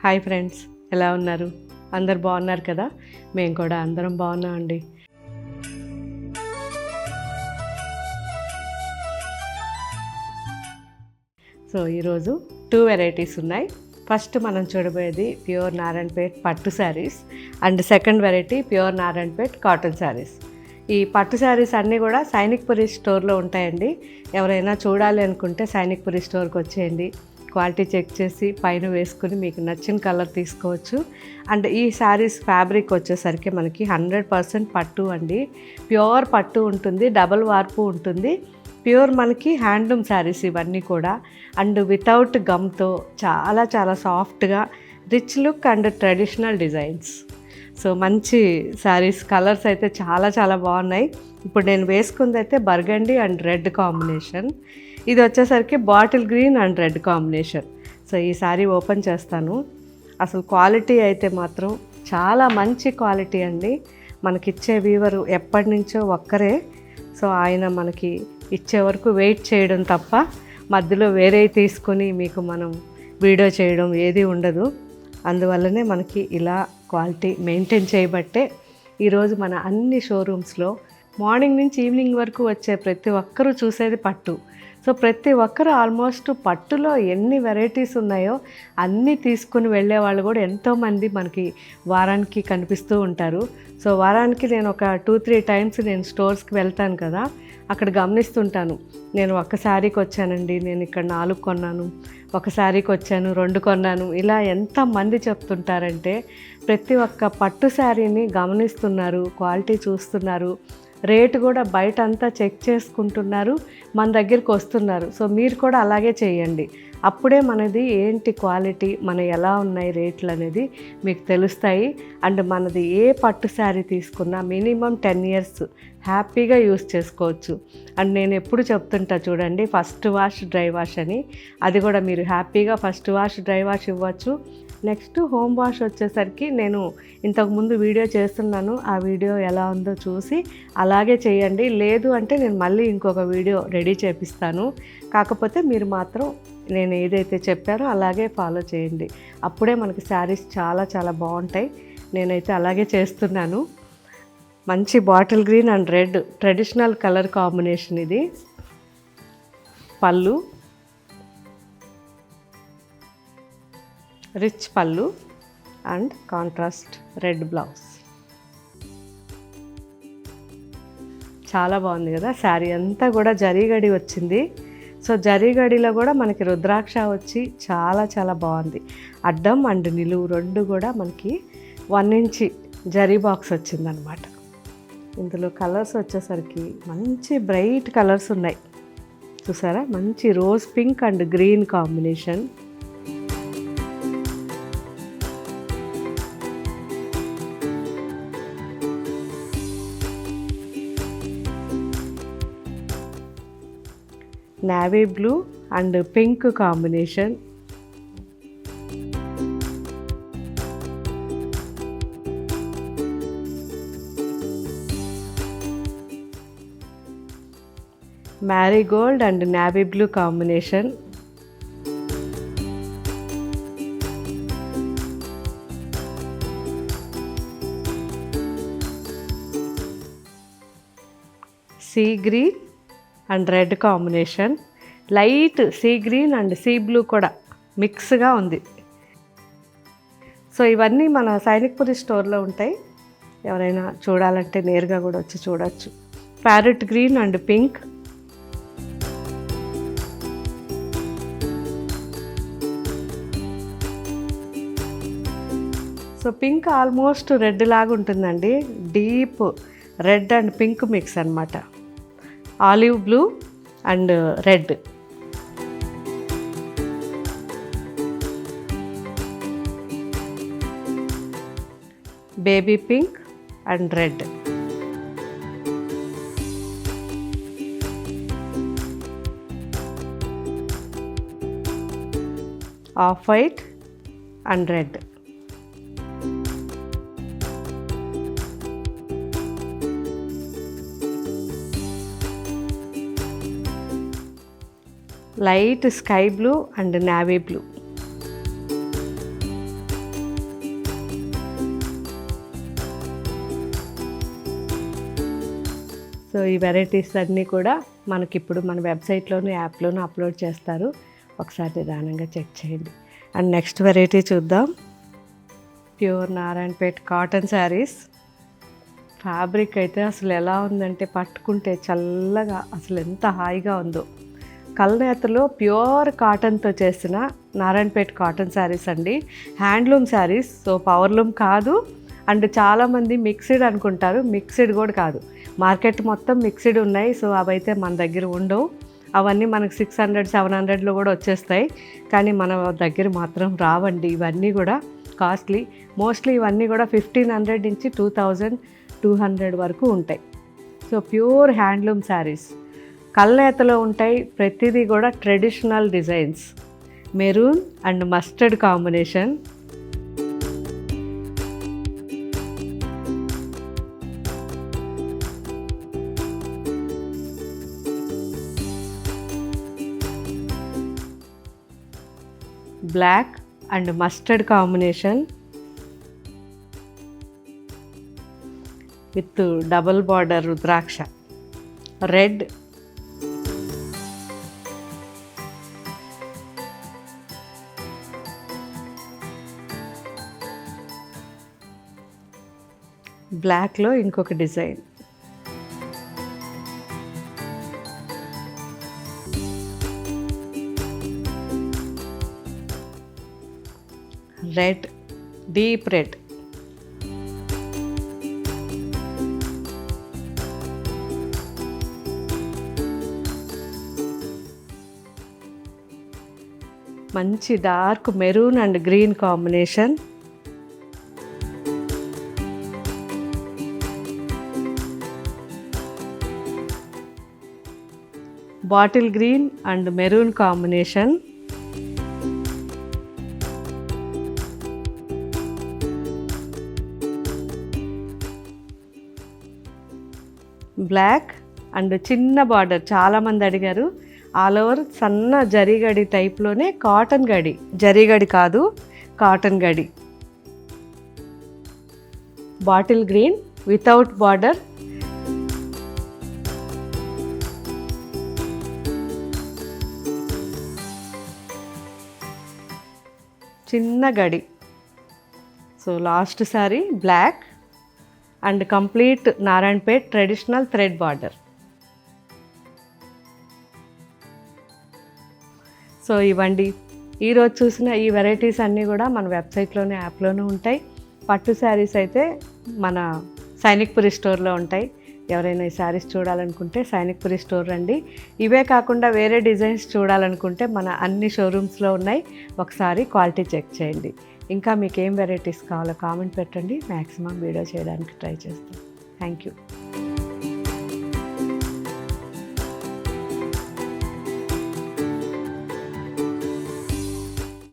Hi friends, ఎలా ఉన్నారు? అందరు బాగున్నారు కదా? మేము కూడా అందరం బాగున్నామండి. సో ఈరోజు 2 వెరైటీస్ ఉన్నాయి. ఫస్ట్ మనం చూడబోయేది ప్యూర్ నారాయణపేట్ పట్టు saris and second variety pure Narayanpet cotton saris. ఈ పట్టు శారీస్ అన్నీ కూడా సైనిక్పురి స్టోర్లో ఉంటాయండి. ఎవరైనా చూడాలి అనుకుంటే సైనిక్పురి స్టోర్కి వచ్చేయండి. క్వాలిటీ చెక్ చేసి పైన వేసుకుని మీకు నచ్చిన కలర్ తీసుకోవచ్చు. అండ్ ఈ శారీస్ ఫ్యాబ్రిక్ వచ్చేసరికి మనకి 100% పట్టు అండి. ప్యూర్ పట్టు ఉంటుంది, డబల్ వార్పు ఉంటుంది. ప్యూర్ మనకి హ్యాండ్లూమ్ శారీస్ ఇవన్నీ కూడా. అండ్ వితౌట్ గమ్తో చాలా చాలా సాఫ్ట్గా rich look and traditional designs. So మంచి శారీస్, కలర్స్ అయితే చాలా చాలా బాగున్నాయి. ఇప్పుడు నేను వేసుకుంది అయితే బర్గండీ అండ్ రెడ్ కాంబినేషన్. ఇది వచ్చేసరికి bottle green and red combination. So ఈ శారీ ఓపెన్ చేస్తాను. అసలు క్వాలిటీ అయితే మాత్రం చాలా మంచి క్వాలిటీ అండి. మనకిచ్చే వీవరు ఎప్పటి నుంచో ఒక్కరే. సో ఆయన మనకి ఇచ్చే వరకు వెయిట్ చేయడం తప్ప మధ్యలో వేరే తీసుకొని మీకు మనం వీడియో చేయడం ఏది ఉండదు. అందువల్లనే మనకి ఇలా క్వాలిటీ మెయింటైన్ చేయబట్టే ఈరోజు మన అన్ని షోరూమ్స్లో మార్నింగ్ నుంచి ఈవినింగ్ వరకు వచ్చే ప్రతి ఒక్కరూ చూసేది పట్టు. సో ప్రతి ఒక్కరు ఆల్మోస్ట్ పట్టులో ఎన్ని వెరైటీస్ ఉన్నాయో అన్నీ తీసుకుని వెళ్ళే వాళ్ళు కూడా ఎంతోమంది మనకి వారానికి కనిపిస్తూ ఉంటారు. సో వారానికి నేను ఒక 2-3 టైమ్స్ నేను స్టోర్స్కి వెళ్తాను కదా, అక్కడ గమనిస్తుంటాను. నేను ఒక్క శారీకి వచ్చానండి, నేను ఇక్కడ 4 కొన్నాను, ఒక శారీకి వచ్చాను 2 కొన్నాను, ఇలా ఎంతమంది చెప్తుంటారంటే ప్రతి ఒక్క పట్టు శారీని గమనిస్తున్నారు, క్వాలిటీ చూస్తున్నారు, రేటు కూడా బయట అంతా చెక్ చేసుకుంటున్నారు, మన దగ్గరికి వస్తున్నారు. సో మీరు కూడా అలాగే చేయండి. అప్పుడే మనది ఏంటి క్వాలిటీ, మన ఎలా ఉన్నాయి రేట్లు అనేది మీకు తెలుస్తాయి. అండ్ మనది ఏ పట్టు శారీ తీసుకున్నా మినిమం 10 ఇయర్స్ హ్యాపీగా యూస్ చేసుకోవచ్చు. అండ్ నేను ఎప్పుడు చెప్తుంటా చూడండి, ఫస్ట్ వాష్ డ్రై వాష్ అని. అది కూడా మీరు హ్యాపీగా ఫస్ట్ వాష్ డ్రై వాష్ ఇవ్వచ్చు. నెక్స్ట్ హోమ్ వాష్ వచ్చేసరికి నేను ఇంతకుముందు వీడియో చేస్తున్నాను, ఆ వీడియో ఎలా ఉందో చూసి అలాగే చేయండి. లేదు అంటే నేను మళ్ళీ ఇంకొక వీడియో రెడీ చేపిస్తాను. కాకపోతే మీరు మాత్రం నేను ఏదైతే చెప్పారో అలాగే ఫాలో చేయండి. అప్పుడే మనకి శారీస్ చాలా చాలా బాగుంటాయి. నేనైతే అలాగే చేస్తున్నాను. మంచి bottle green and red traditional colour combination. ఇది పళ్ళు, రిచ్ పళ్ళు అండ్ కాంట్రాస్ట్ రెడ్ బ్లౌజ్. చాలా బాగుంది కదా శారీ అంతా కూడా జరీగడి వచ్చింది. సో జరీగడిలో కూడా మనకి రుద్రాక్ష వచ్చి చాలా చాలా బాగుంది. అడ్డం అండ్ నిలువు రెండు కూడా మనకి 1 ఇంచ్ జరీ బాక్స్ వచ్చిందనమాట. ఇందులో కలర్స్ వచ్చేసరికి మంచి బ్రైట్ కలర్స్ ఉన్నాయి. చూసారా, మంచి rose pink and green combination. Navy blue and pink combination. Marie Gold and navy blue combination. Sea green and red combination. Light sea green and sea blue కూడా మిక్స్గా ఉంది. సో ఇవన్నీ మన సైనిక్పురి స్టోర్లో ఉంటాయి. ఎవరైనా చూడాలంటే నేరుగా కూడా వచ్చి చూడవచ్చు. Parrot green and pink. So pink almost red లాగా ఉంటుందండి. Deep red and pink mix అన్నమాట. Olive blue and red. Baby pink and red. Off white and red. Light sky blue and navy blue. So ఈ varieties అన్నీ కూడా మనకిప్పుడు మన వెబ్సైట్లోను యాప్లోను upload చేస్తారు, ఒకసారి నిదానంగా చెక్ చేయండి. అండ్ నెక్స్ట్ వెరైటీ చూద్దాం. Pure Narayanpet cotton saris. Fabric అయితే అసలు ఎలా ఉందంటే పట్టుకుంటే చల్లగా అసలు ఎంత హాయిగా ఉందో. కల్నేతలో ప్యూర్ కాటన్తో చేసిన నారాయణపేట్ కాటన్ శారీస్ అండి. హ్యాండ్లూమ్ శారీస్, సో పవర్లూమ్ కాదు. అండ్ చాలామంది మిక్స్డ్ అనుకుంటారు, మిక్స్డ్ కూడా కాదు. మార్కెట్ మొత్తం మిక్స్డ్ ఉన్నాయి, సో అవైతే మన దగ్గర ఉండవు. అవన్నీ మనకు 600, 700లో కూడా వచ్చేస్తాయి, కానీ మన దగ్గర మాత్రం రావండి. ఇవన్నీ కూడా కాస్ట్లీ. మోస్ట్లీ ఇవన్నీ కూడా 1500 నుంచి 2200 వరకు ఉంటాయి. సో ప్యూర్ హ్యాండ్లూమ్ శారీస్ కల్నేతలో ఉంటాయి. ప్రతిదీ కూడా traditional designs. Maroon and mustard combination. Black and mustard combination with double border rudraksha. Red, బ్లాక్లో ఇంకొక డిజైన్. Red, deep red. మంచి dark maroon and green combination. Bottle green and maroon combination. Black and చిన్న border. చాలామంది అడిగారు, all over సన్న జరీగడి టైప్లోనే cotton గడి, జరీగడి కాదు cotton గడి. Bottle green without border. చిన్న గడి. So last sari black and complete Narayanpet traditional thread border. So ఇవ్వండి ఈరోజు చూసిన ఈ వెరైటీస్ అన్నీ కూడా మన వెబ్సైట్లోనే యాప్లోనూ ఉంటాయి. పట్టు శారీస్ అయితే మన సైనిక్పురి స్టోర్లో ఉంటాయి. ఎవరైనా ఈ శారీస్ చూడాలనుకుంటే సైనిక్పురి స్టోర్ రండి. ఇవే కాకుండా వేరే డిజైన్స్ చూడాలనుకుంటే మన అన్ని షోరూమ్స్లో ఉన్నాయి, ఒకసారి క్వాలిటీ చెక్ చేయండి. ఇంకా మీకు ఏం వెరైటీస్ కావాలో కామెంట్ పెట్టండి, మ్యాక్సిమం వీడియో చేయడానికి ట్రై చేస్తాం. Thank you.